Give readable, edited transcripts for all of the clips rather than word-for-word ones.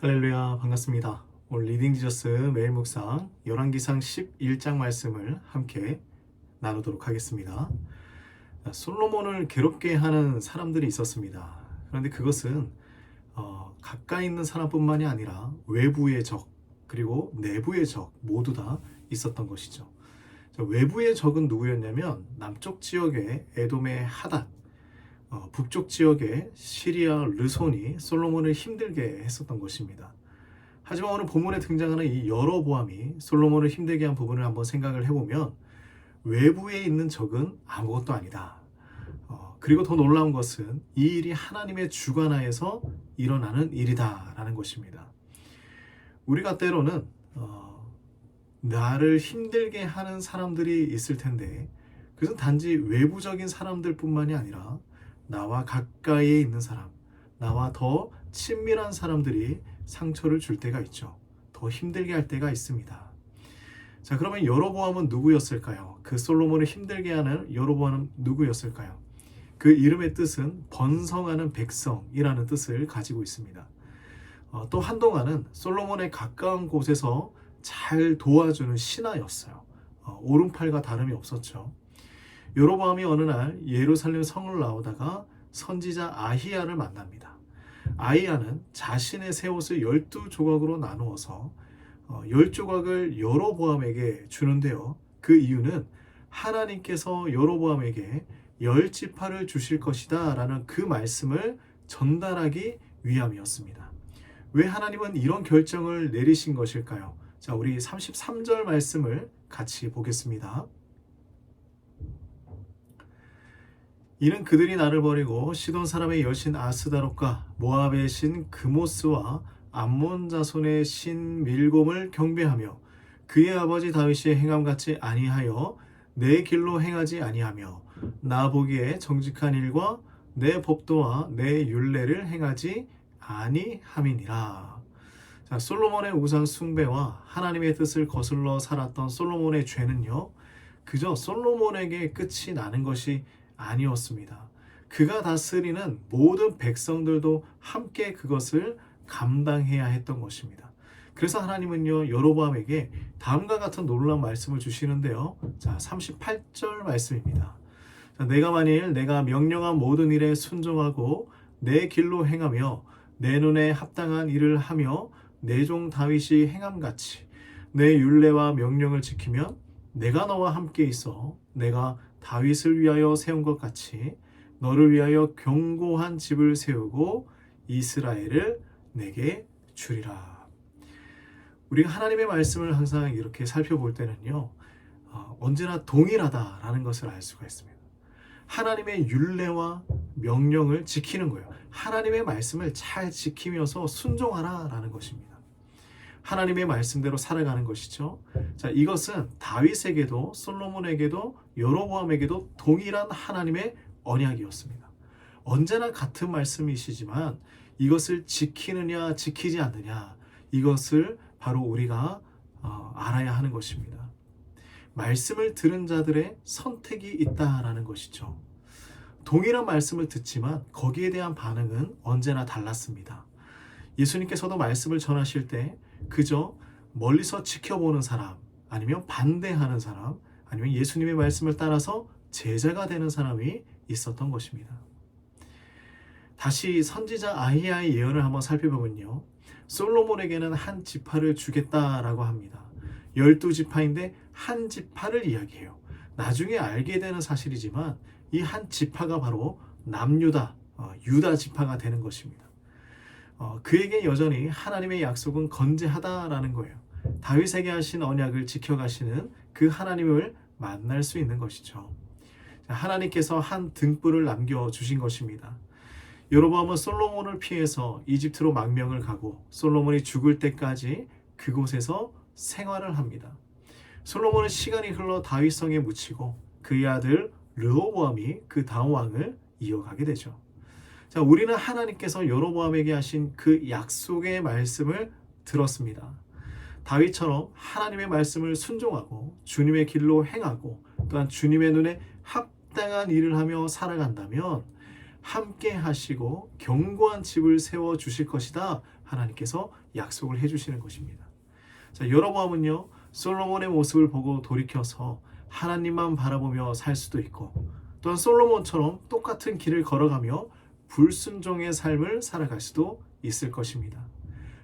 할렐루야, 반갑습니다. 오늘 리딩 지저스 매일 묵상 열왕기상 11장 말씀을 함께 나누도록 하겠습니다. 솔로몬을 괴롭게 하는 사람들이 있었습니다. 그런데 그것은 가까이 있는 사람뿐만이 아니라 외부의 적 그리고 내부의 적 모두 다 있었던 것이죠. 외부의 적은 누구였냐면 남쪽 지역의 에돔의 하닷, 북쪽 지역의 시리아 르손이 솔로몬을 힘들게 했었던 것입니다. 하지만 오늘 본문에 등장하는 이 여로보암이 솔로몬을 힘들게 한 부분을 한번 생각을 해보면 외부에 있는 적은 아무것도 아니다. 그리고 더 놀라운 것은 이 일이 하나님의 주관하에서 일어나는 일이다라는 것입니다. 우리가 때로는 나를 힘들게 하는 사람들이 있을 텐데 그것은 단지 외부적인 사람들뿐만이 아니라 나와 가까이에 있는 사람, 나와 더 친밀한 사람들이 상처를 줄 때가 있죠. 더 힘들게 할 때가 있습니다. 자, 그러면 여로보암은 누구였을까요? 그 솔로몬을 힘들게 하는 여로보암은 누구였을까요? 그 이름의 뜻은 번성하는 백성이라는 뜻을 가지고 있습니다. 또 한동안은 솔로몬의 가까운 곳에서 잘 도와주는 신하였어요. 오른팔과 다름이 없었죠. 여로보암이 어느 날 예루살렘 성을 나오다가 선지자 아히야를 만납니다. 아히야는 자신의 새 옷을 12조각으로 나누어서 10조각을 여로보암에게 주는데요. 그 이유는 하나님께서 여로보암에게 10지파를 주실 것이다 라는 그 말씀을 전달하기 위함이었습니다. 왜 하나님은 이런 결정을 내리신 것일까요? 자, 우리 33절 말씀을 같이 보겠습니다. 이는 그들이 나를 버리고 시돈 사람의 여신 아스다롯과 모압의 신 그모스와 암몬 자손의 신 밀곰을 경배하며 그의 아버지 다윗이 행함같이 아니하여 내 길로 행하지 아니하며 나 보기에 정직한 일과 내 법도와 내 율례를 행하지 아니함이니라. 자, 솔로몬의 우상 숭배와 하나님의 뜻을 거슬러 살았던 솔로몬의 죄는요, 그저 솔로몬에게 끝이 나는 것이 아니었습니다. 그가 다스리는 모든 백성들도 함께 그것을 감당해야 했던 것입니다. 그래서 하나님은요, 여로보암에게 다음과 같은 놀라운 말씀을 주시는데요. 자, 38절 말씀입니다. 자, 내가 명령한 모든 일에 순종하고 내 길로 행하며 내 눈에 합당한 일을 하며 내 종 다윗이 행함같이 내 율례와 명령을 지키면 내가 너와 함께 있어 내가 다윗을 위하여 세운 것 같이 너를 위하여 견고한 집을 세우고 이스라엘을 내게 주리라. 우리가 하나님의 말씀을 항상 이렇게 살펴볼 때는요, 언제나 동일하다라는 것을 알 수가 있습니다. 하나님의 율례와 명령을 지키는 거예요. 하나님의 말씀을 잘 지키면서 순종하라라는 것입니다. 하나님의 말씀대로 살아가는 것이죠. 자, 이것은 다윗에게도 솔로몬에게도 여로보암에게도 동일한 하나님의 언약이었습니다. 언제나 같은 말씀이시지만 이것을 지키느냐 지키지 않느냐, 이것을 바로 우리가 알아야 하는 것입니다. 말씀을 들은 자들의 선택이 있다라는 것이죠. 동일한 말씀을 듣지만 거기에 대한 반응은 언제나 달랐습니다. 예수님께서도 말씀을 전하실 때 그저 멀리서 지켜보는 사람, 아니면 반대하는 사람, 아니면 예수님의 말씀을 따라서 제자가 되는 사람이 있었던 것입니다. 다시 선지자 아히야의 예언을 한번 살펴보면요, 솔로몬에게는 한 지파를 주겠다라고 합니다. 12지파인데 한 지파를 이야기해요. 나중에 알게 되는 사실이지만 이 한 지파가 바로 남유다, 유다 지파가 되는 것입니다. 그에게 여전히 하나님의 약속은 건재하다라는 거예요. 다윗에게 하신 언약을 지켜가시는 그 하나님을 만날 수 있는 것이죠. 하나님께서 한 등불을 남겨주신 것입니다. 여로보암은 솔로몬을 피해서 이집트로 망명을 가고 솔로몬이 죽을 때까지 그곳에서 생활을 합니다. 솔로몬은 시간이 흘러 다윗성에 묻히고 그의 아들 르호보암이 그 다음 왕을 이어가게 되죠. 자, 우리는 하나님께서 여로보암에게 하신 그 약속의 말씀을 들었습니다. 다윗처럼 하나님의 말씀을 순종하고 주님의 길로 행하고 또한 주님의 눈에 합당한 일을 하며 살아간다면 함께 하시고 견고한 집을 세워 주실 것이다. 하나님께서 약속을 해 주시는 것입니다. 자, 여로보암은요, 솔로몬의 모습을 보고 돌이켜서 하나님만 바라보며 살 수도 있고, 또한 솔로몬처럼 똑같은 길을 걸어가며 불순종의 삶을 살아갈 수도 있을 것입니다.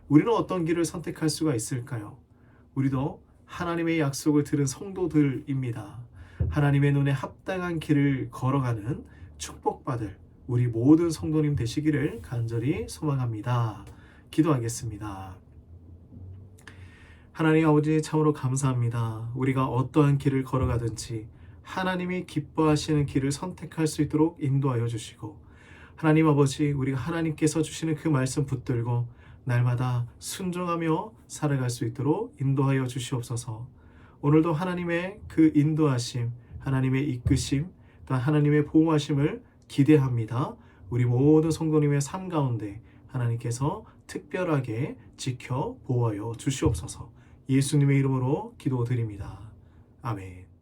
우리는 어떤 길을 선택할 수가 있을까요? 우리도 하나님의 약속을 들은 성도들입니다. 하나님의 눈에 합당한 길을 걸어가는 축복받을 우리 모든 성도님 되시기를 간절히 소망합니다. 기도하겠습니다. 하나님 아버지, 참으로 감사합니다. 우리가 어떠한 길을 걸어가든지 하나님이 기뻐하시는 길을 선택할 수 있도록 인도하여 주시고, 하나님 아버지, 우리가 하나님께서 주시는 그 말씀 붙들고 날마다 순종하며 살아갈 수 있도록 인도하여 주시옵소서. 오늘도 하나님의 그 인도하심, 하나님의 이끄심, 또한 하나님의 보호하심을 기대합니다. 우리 모든 성도님의 삶 가운데 하나님께서 특별하게 지켜 보호하여 주시옵소서. 예수님의 이름으로 기도드립니다. 아멘.